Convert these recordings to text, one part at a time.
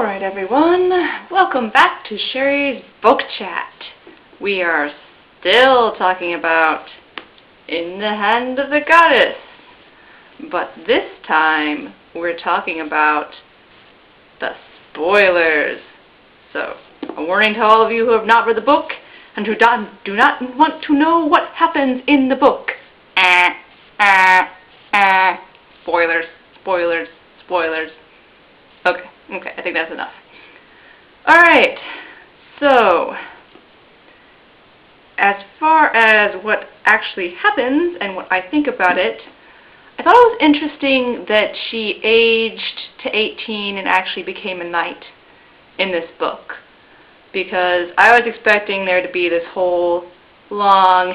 Alright everyone, welcome back to Sherry's Book Chat. We are still talking about In the Hand of the Goddess, but this time we're talking about the spoilers. So, a warning to all of you who have not read the book and who do not want to know what happens in the book. Spoilers, spoilers, spoilers. Okay, I think that's enough. Alright, so, as far as what actually happens and what I think about it, I thought it was interesting that she aged to 18 and actually became a knight in this book. Because I was expecting there to be this whole long,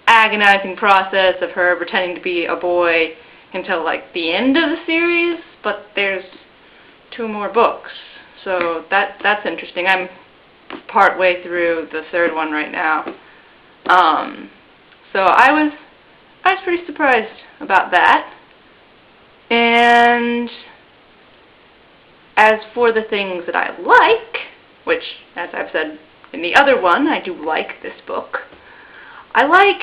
agonizing process of her pretending to be a boy until like the end of the series, but there's 2 more books, so that's interesting. I'm part way through the 3rd one right now, so I was pretty surprised about that. And as for the things that I like, which, as I've said in the other one, I do like this book. I like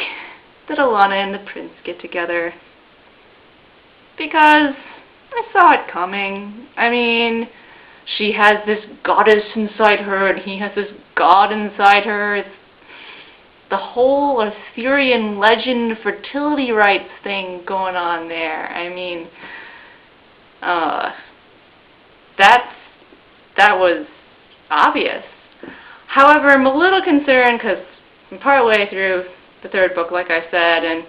that Alana and the prince get together because I saw it coming. I mean, she has this goddess inside her, and he has this god inside her. It's the whole Arthurian legend fertility rites thing going on there. I mean, that was obvious. However, I'm a little concerned because I'm partway through the 3rd book, like I said, and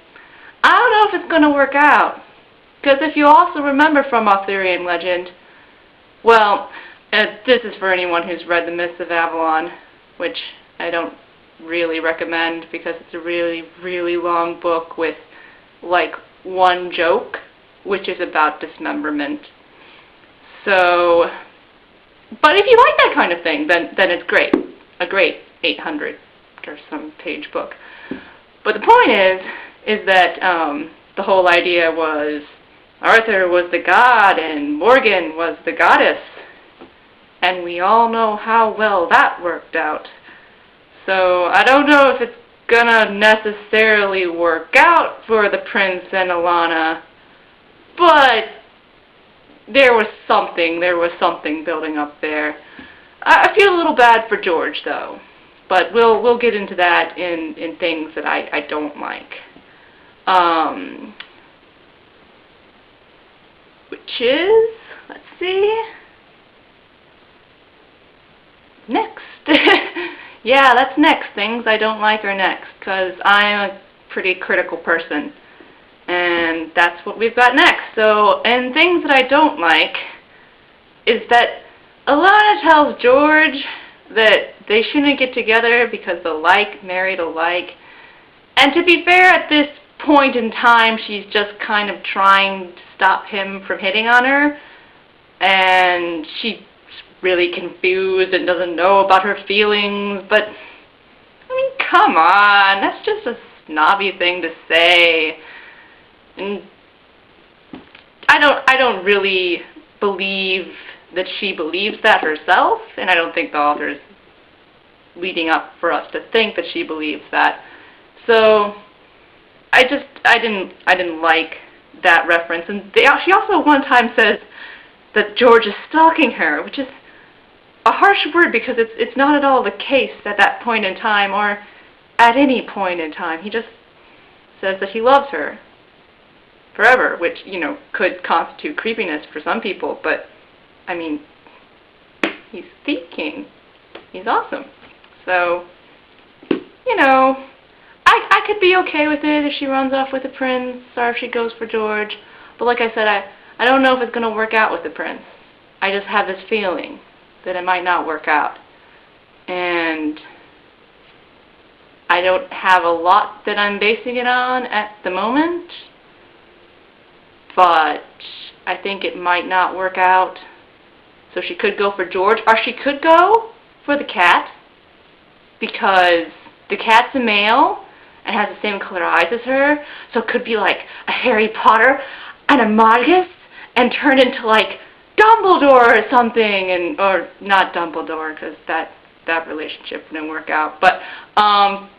I don't know if it's going to work out. Because if you also remember from Arthurian legend, well, this is for anyone who's read The Myths of Avalon, which I don't really recommend because it's a really, really long book with, like, 1 joke, which is about dismemberment. So, but if you like that kind of thing, then it's great. A great 800 or some page book. But the point is that the whole idea was Arthur was the god and Morgan was the goddess. And we all know how well that worked out. So I don't know if it's gonna necessarily work out for the prince and Alana, but there was something building up there. I feel a little bad for George though, but we'll get into that in things that I don't like. Which is, let's see, next. Yeah, that's next. Things I don't like are next, because I'm a pretty critical person. And that's what we've got next. So, and things that I don't like is that Alana tells George that they shouldn't get together because alike married alike. And to be fair, at this point in time, she's just kind of trying to stop him from hitting on her, and she's really confused and doesn't know about her feelings, but I mean, come on, that's just a snobby thing to say. And I don't really believe that she believes that herself, and I don't think the author's leading up for us to think that she believes that. So I didn't like that reference. And she also one time says that George is stalking her, which is a harsh word because it's not at all the case at that point in time or at any point in time. He just says that he loves her forever, which, you know, could constitute creepiness for some people, but I mean, he's Thief King. He's awesome. So, you know, I could be okay with it if she runs off with the prince or if she goes for George. But like I said, I don't know if it's going to work out with the prince. I just have this feeling that it might not work out. And I don't have a lot that I'm basing it on at the moment. But I think it might not work out. So she could go for George, or she could go for the cat, because the cat's a male and has the same color eyes as her, so it could be like a Harry Potter and a Margus and turned into like Dumbledore or something, and or not Dumbledore, because that relationship didn't work out, but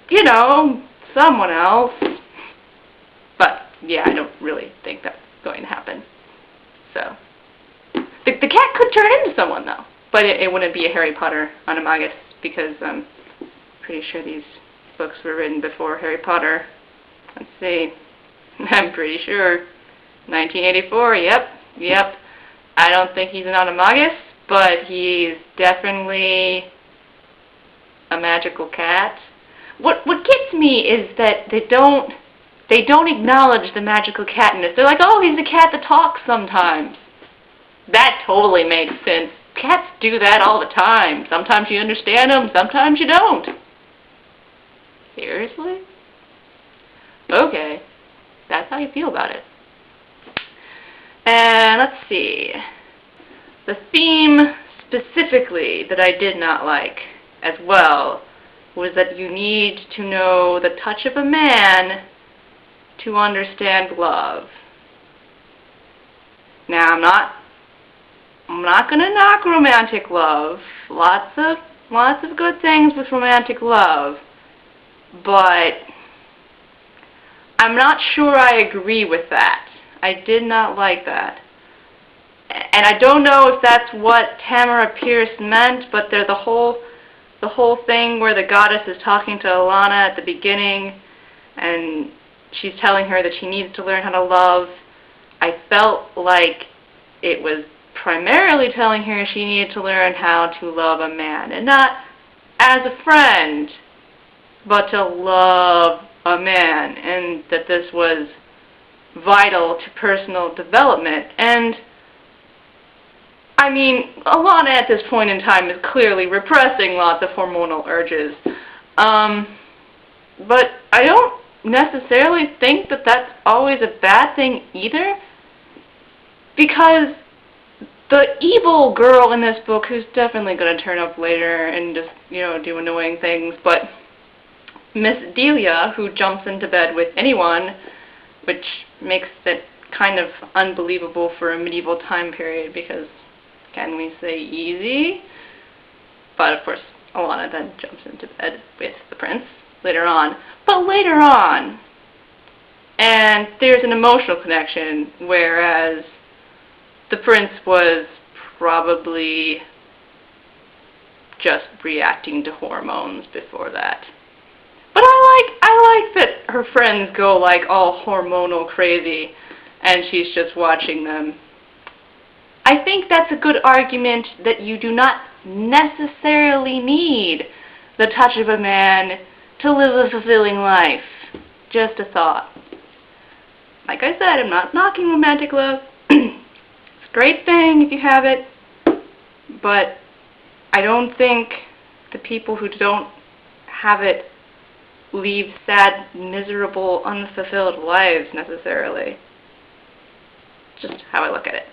you know, someone else. But yeah, I don't really think that's going to happen. So the cat could turn into someone though, but it wouldn't be a Harry Potter animagus, because I'm pretty sure these books were written before Harry Potter. Let's see. I'm pretty sure. 1984, yep. I don't think he's an animagus, but he's definitely a magical cat. What gets me is that they don't acknowledge the magical catness. They're like, oh, he's a cat that talks sometimes. That totally makes sense. Cats do that all the time. Sometimes you understand them, sometimes you don't. Seriously? Okay. That's how you feel about it. And let's see. The theme specifically that I did not like as well was that you need to know the touch of a man to understand love. Now, I'm not going to knock romantic love. Lots of good things with romantic love. But I'm not sure I agree with that. I did not like that. And I don't know if that's what Tamara Pierce meant, but there's the whole thing where the goddess is talking to Alana at the beginning, and she's telling her that she needs to learn how to love. I felt like it was primarily telling her she needed to learn how to love a man, and not as a friend, but to love a man, and that this was vital to personal development. And I mean, Alana at this point in time is clearly repressing lots of hormonal urges. But I don't necessarily think that that's always a bad thing either, because the evil girl in this book, who's definitely going to turn up later and just, you know, do annoying things, but Miss Delia, who jumps into bed with anyone, which makes it kind of unbelievable for a medieval time period, because can we say easy? But of course, Alana then jumps into bed with the prince later on. But later on, and there's an emotional connection, whereas the prince was probably just reacting to hormones before that. But I like that her friends go like all hormonal crazy and she's just watching them. I think that's a good argument that you do not necessarily need the touch of a man to live a fulfilling life. Just a thought. Like I said, I'm not knocking romantic love. It's a great thing if you have it, but I don't think the people who don't have it leave sad, miserable, unfulfilled lives necessarily. Just how I look at it.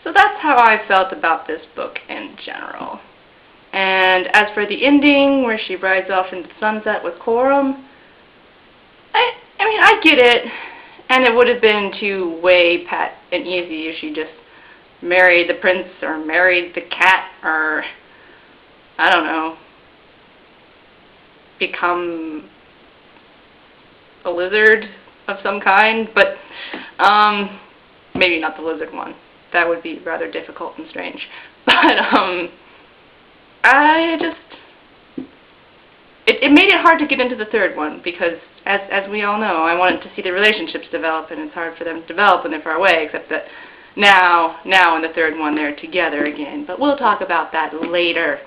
So that's how I felt about this book in general. And as for the ending, where she rides off into the sunset with Coram, I mean, I get it. And it would have been too way pat and easy if she just married the prince or married the cat or, I don't know, become a lizard of some kind. But maybe not the lizard one. That would be rather difficult and strange. But I just, it made it hard to get into the third one, because as we all know, I wanted to see the relationships develop, and it's hard for them to develop when they're far away, except that now in the third one they're together again. But we'll talk about that later.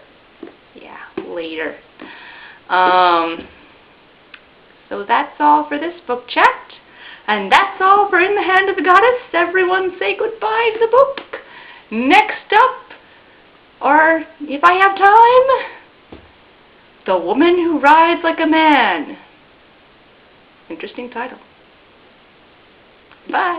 Yeah, later. So that's all for this book chat. And that's all for In the Hand of the Goddess. Everyone say goodbye to the book. Next up, or if I have time, The Woman Who Rides Like a Man. Interesting title. Bye.